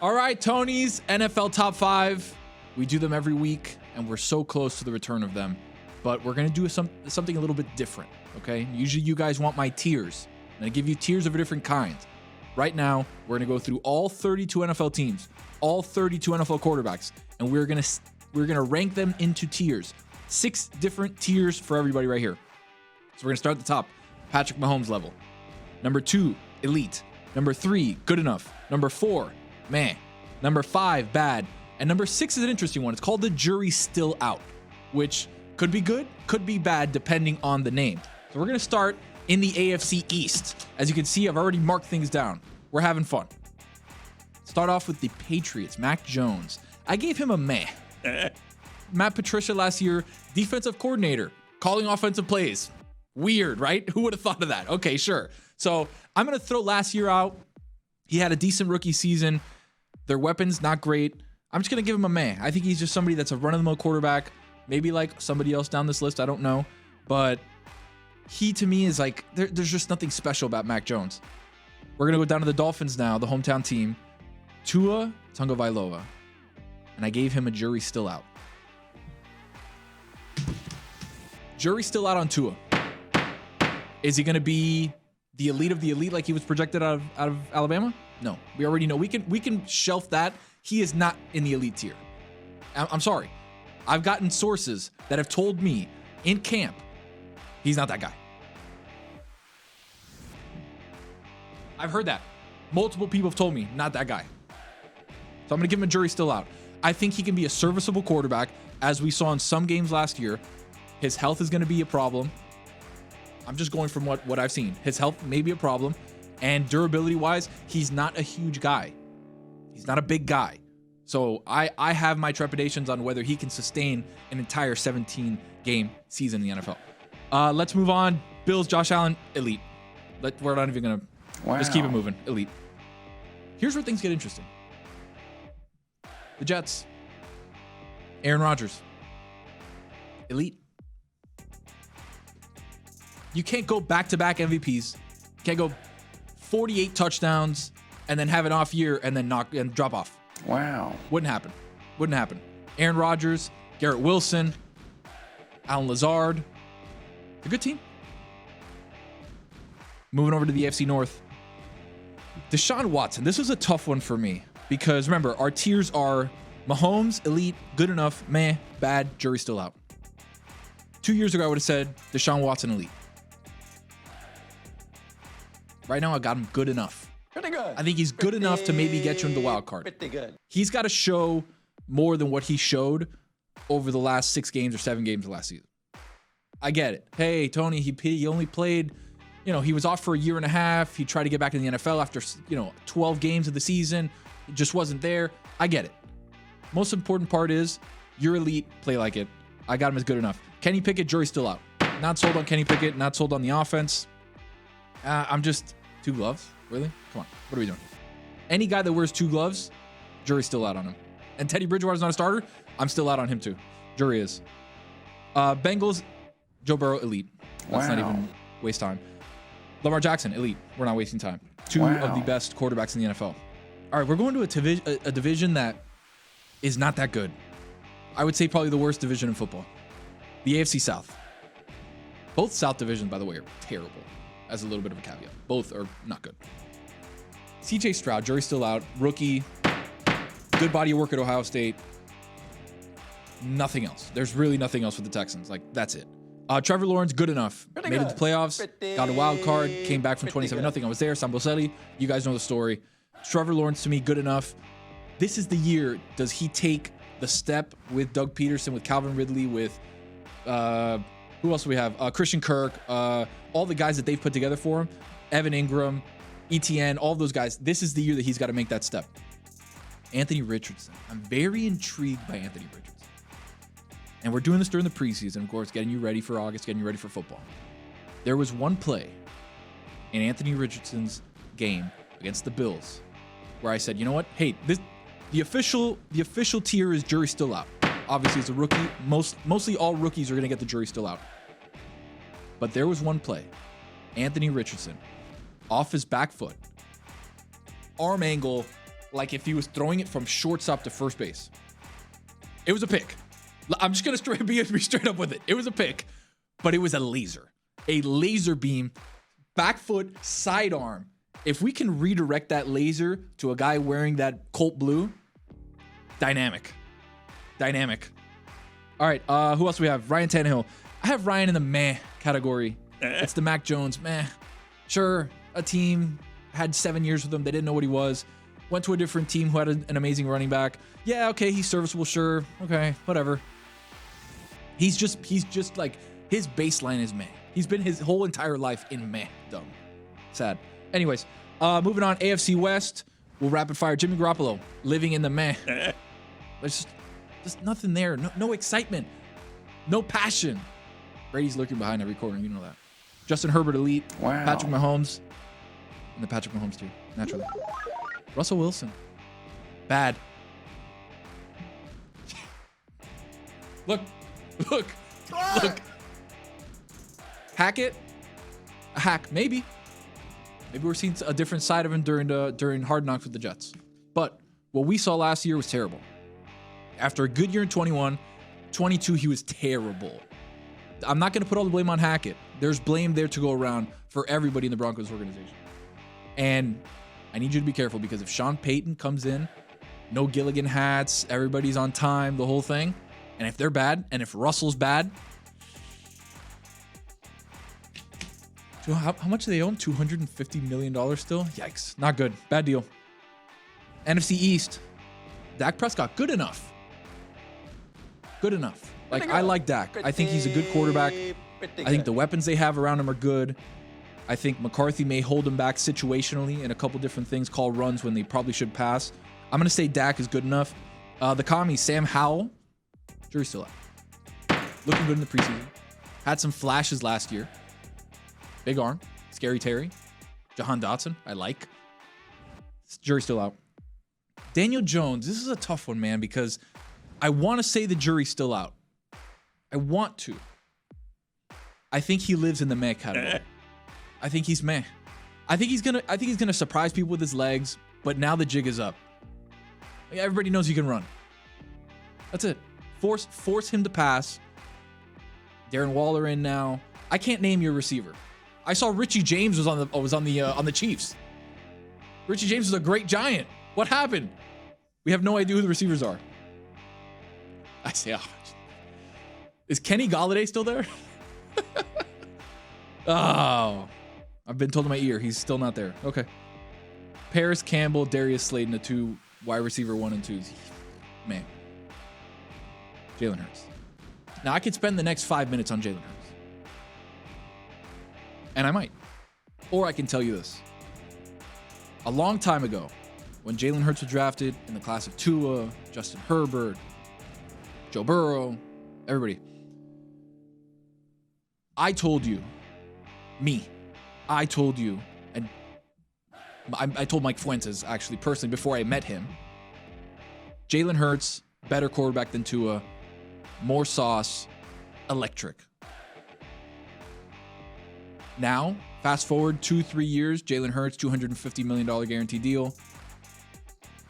All right, Tony's NFL Top 5. We do them every week, and we're so close to the return of them. But we're going to do something a little bit different, okay? Usually you guys want my tiers. I'm going to give you tiers of different kinds. Right now, we're going to go through all 32 NFL teams, all 32 NFL quarterbacks, and we're going to rank them into tiers. 6 different tiers for everybody right here. So we're going to start at the top, Patrick Mahomes level. Number 2, elite. Number 3, good enough. Number 4, meh. Number 5, bad. And number 6 is an interesting one. It's called the jury's still out, which could be good, could be bad, depending on the name. So we're going to start in the AFC East. As you can see, I've already marked things down. We're having fun. Start off with the Patriots, Mac Jones. I gave him a meh. Matt Patricia last year, defensive coordinator, calling offensive plays. Weird, right? Who would have thought of that? Okay, sure. So I'm going to throw last year out. He had a decent rookie season. Their weapons, not great. I'm just going to give him a meh. I think he's just somebody that's a run-of-the-mill quarterback. Maybe like somebody else down this list. I don't know. But he, to me, is like, there's just nothing special about Mac Jones. We're going to go down to the Dolphins now, the hometown team. Tua Tagovailoa. And I gave him a jury still out. Jury still out on Tua. Is he going to be the elite of the elite like he was projected out of Alabama? No. We already know. We can shelf that. He is not in the elite tier. I'm sorry. I've gotten sources that have told me in camp, he's not that guy. I've heard that. Multiple people have told me, not that guy. So I'm going to give him a jury still out. I think he can be a serviceable quarterback, as we saw in some games last year. His health is going to be a problem. I'm just going from what I've seen. His health may be a problem. And durability-wise, he's not a huge guy. He's not a big guy. So I have my trepidations on whether he can sustain an entire 17-game season in the NFL. Let's move on. Bills, Josh Allen, elite. We're not even going to... Just keep it moving. Elite. Here's where things get interesting. The Jets. Aaron Rodgers. Elite. You can't go back-to-back MVPs. You can't go 48 touchdowns and then have an off year and then drop off. Wow. Wouldn't happen. Aaron Rodgers, Garrett Wilson, Alan Lazard. A good team. Moving over to the AFC North. Deshaun Watson. This was a tough one for me because remember, our tiers are Mahomes, elite, good enough, meh, bad, jury still out. 2 years ago, I would have said Deshaun Watson, elite. Right now, I got him good enough. Pretty good. I think he's good enough to maybe get you into the wild card. Pretty good. He's got to show more than what he showed over the last 6 games or 7 games of last season. I get it. Hey, Tony, he only played, he was off for a year and a half. He tried to get back in the NFL after, 12 games of the season. It just wasn't there. I get it. Most important part is you're elite, play like it. I got him as good enough. Kenny Pickett, jury's still out. Not sold on Kenny Pickett, not sold on the offense. I'm just 2 gloves. Really? Come on. What are we doing? Any guy that wears 2 gloves, jury's still out on him. And Teddy Bridgewater's not a starter. I'm still out on him too. Jury is. Bengals, Joe Burrow, elite. Let's not even waste time. Lamar Jackson, elite. We're not wasting time. 2 of the best quarterbacks in the NFL. All right, we're going to a division that is not that good. I would say probably the worst division in football. The AFC South. Both South divisions, by the way, are terrible. As a little bit of a caveat. Both are not good. CJ Stroud, jury's still out. Rookie. Good body of work at Ohio State. Nothing else. There's really nothing else with the Texans. That's it. Trevor Lawrence, good enough. Made it to the playoffs. Got a wild card. Came back from 27-0. I was there. Sam Boselli. You guys know the story. Trevor Lawrence, to me, good enough. This is the year. Does he take the step with Doug Peterson, with Calvin Ridley, with... who else do we have? Christian Kirk, all the guys that they've put together for him, Evan Ingram, ETN, all of those guys. This is the year that he's got to make that step. Anthony Richardson. I'm very intrigued by Anthony Richardson. And we're doing this during the preseason, of course, getting you ready for August, getting you ready for football. There was one play in Anthony Richardson's game against the Bills where I said, you know what? Hey, the official tier is jury still out. Obviously, as a rookie, mostly all rookies are going to get the jury still out. But there was one play. Anthony Richardson, off his back foot, arm angle, like if he was throwing it from shortstop to first base. It was a pick. I'm just going to be straight up with it. It was a pick, but it was a laser beam, back foot, sidearm. If we can redirect that laser to a guy wearing that Colt blue, dynamic. All right, who else do we have? Ryan Tannehill. I have Ryan in the meh category. It's the Mac Jones, meh. Sure, a team had 7 years with him. They didn't know what he was. Went to a different team who had an amazing running back. Yeah, okay, he's serviceable, sure. Okay, whatever. He's just like, his baseline is meh. He's been his whole entire life in meh. Dumb. Sad. Anyways, moving on, AFC West. We'll rapid fire. Jimmy Garoppolo, living in the meh. There's just nothing there. No excitement. No passion. Brady's lurking behind every corner. You know that. Justin Herbert, elite. Wow. Patrick Mahomes. And the Patrick Mahomes too, naturally. Russell Wilson. Bad. Look. Hackett. A hack, maybe. Maybe we're seeing a different side of him during Hard Knocks with the Jets. But what we saw last year was terrible. After a good year in 21, 22, he was terrible. I'm not going to put all the blame on Hackett. There's blame there to go around for everybody in the Broncos organization. And I need you to be careful, because if Sean Payton comes in, no Gilligan hats, everybody's on time, the whole thing, and if they're bad, and if Russell's bad, how much do they own? $250 million still? Yikes. Not good. Bad deal. NFC East. Dak Prescott. Good enough. Like, I like Dak. I think he's a good quarterback. I think the weapons they have around him are good. I think McCarthy may hold him back situationally in a couple different things, call runs when they probably should pass. I'm going to say Dak is good enough. The commie, Sam Howell. Jury's still out. Looking good in the preseason. Had some flashes last year. Big arm. Scary Terry. Jahan Dotson. I like. Jury's still out. Daniel Jones. This is a tough one, man, because I want to say the jury's still out. I want to. I think he lives in the meh category. I think he's meh. I think he's gonna surprise people with his legs, but now the jig is up. Like, everybody knows he can run. That's it. Force him to pass. Darren Waller in now. I can't name your receiver. I saw Richie James was on the Chiefs. Richie James was a great Giant. What happened? We have no idea who the receivers are. I say, is Kenny Golladay still there? Oh, I've been told in my ear he's still not there. Okay. Paris Campbell, Darius Slayton, the two wide receiver 1 and 2s. Man. Jalen Hurts. Now I could spend the next 5 minutes on Jalen Hurts. And I might. Or I can tell you this. A long time ago, when Jalen Hurts was drafted in the class of Tua, Justin Herbert, Joe Burrow, everybody, I told you, and I told Mike Fuentes, actually, personally, before I met him, Jalen Hurts, better quarterback than Tua, more sauce, electric. Now, fast forward 2-3 years, Jalen Hurts, $250 million guarantee deal,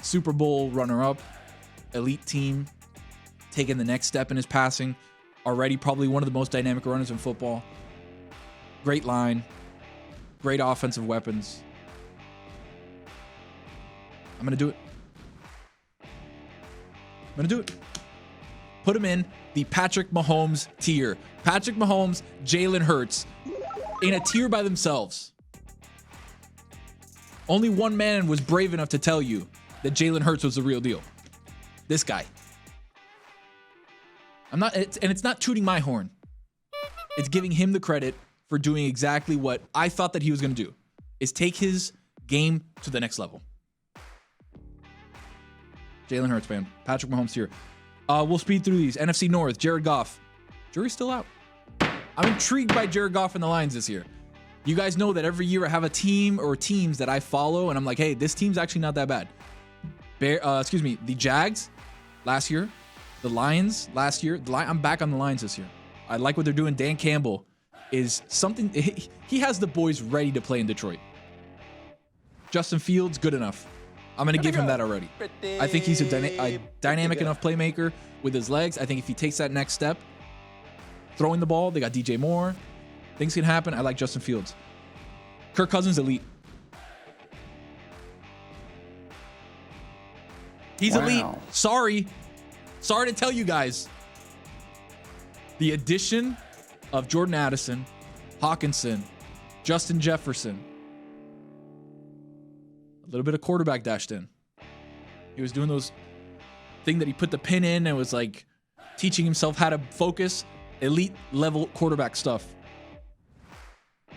Super Bowl runner-up, elite team, taking the next step in his passing, already probably one of the most dynamic runners in football. Great line, great offensive weapons. I'm going to do it. Put him in the Patrick Mahomes tier. Patrick Mahomes, Jalen Hurts in a tier by themselves. Only one man was brave enough to tell you that Jalen Hurts was the real deal. This guy. It's not tooting my horn. It's giving him the credit for doing exactly what I thought that he was going to do, is take his game to the next level. Jalen Hurts, man. Patrick Mahomes here. We'll speed through these. NFC North, Jared Goff. Jury's still out. I'm intrigued by Jared Goff and the Lions this year. You guys know that every year I have a team or teams that I follow, and I'm like, hey, this team's actually not that bad. The Jags last year. The Lions last year. I'm back on the Lions this year. I like what they're doing. Dan Campbell is something. He has the boys ready to play in Detroit. Justin Fields, good enough. I'm going to give him that already. I think he's a dynamic enough playmaker with his legs. I think if he takes that next step, throwing the ball, they got DJ Moore. Things can happen. I like Justin Fields. Kirk Cousins, elite. He's elite. Sorry to tell you guys. The addition of Jordan Addison, Hawkinson, Justin Jefferson, a little bit of quarterback dashed in. He was doing those thing that he put the pin in and was like teaching himself how to focus. Elite level quarterback stuff.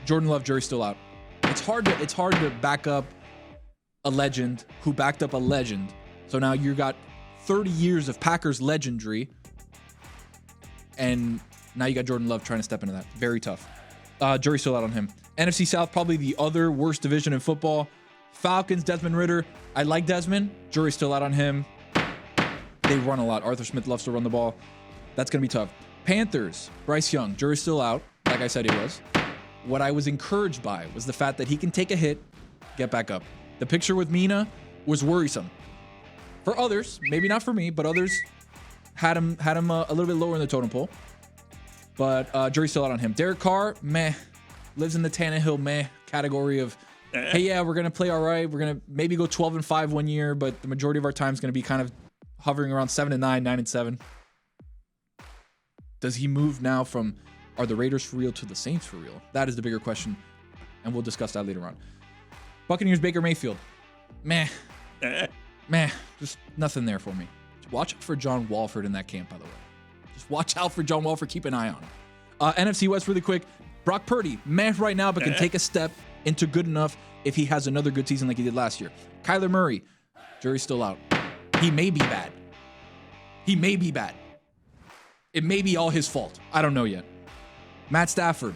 Jordan Love, jury's still out. It's hard to back up a legend who backed up a legend. So now you got 30 years of Packers legendary, and now you got Jordan Love trying to step into that. Very tough. Jury's still out on him. NFC South, probably the other worst division in football. Falcons, Desmond Ridder. I like Desmond. Jury's still out on him. They run a lot. Arthur Smith loves to run the ball. That's going to be tough. Panthers, Bryce Young. Jury's still out. Like I said he was. What I was encouraged by was the fact that he can take a hit, get back up. The picture with Mina was worrisome. For others, maybe not for me, but others had him a little bit lower in the totem pole. But jury's still out on him. Derek Carr, meh. Lives in the Tannehill meh category of, hey, yeah, we're going to play all right. We're going to maybe go 12-5 one year, but the majority of our time is going to be kind of hovering around 7-9, 9-7. Does he move now from, are the Raiders for real to the Saints for real? That is the bigger question, and we'll discuss that later on. Buccaneers, Baker Mayfield. Meh. Just nothing there for me. Watch out for John Walford in that camp, by the way. Just watch out for John Walford. Keep an eye on him. NFC West really quick. Brock Purdy, meh right now, but can take a step into good enough if he has another good season like he did last year. Kyler Murray, jury's still out. He may be bad. It may be all his fault. I don't know yet. Matt Stafford,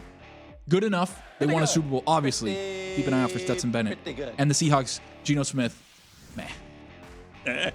good enough. They won a Super Bowl, obviously. Keep an eye out for Stetson Bennett. And the Seahawks, Geno Smith, meh.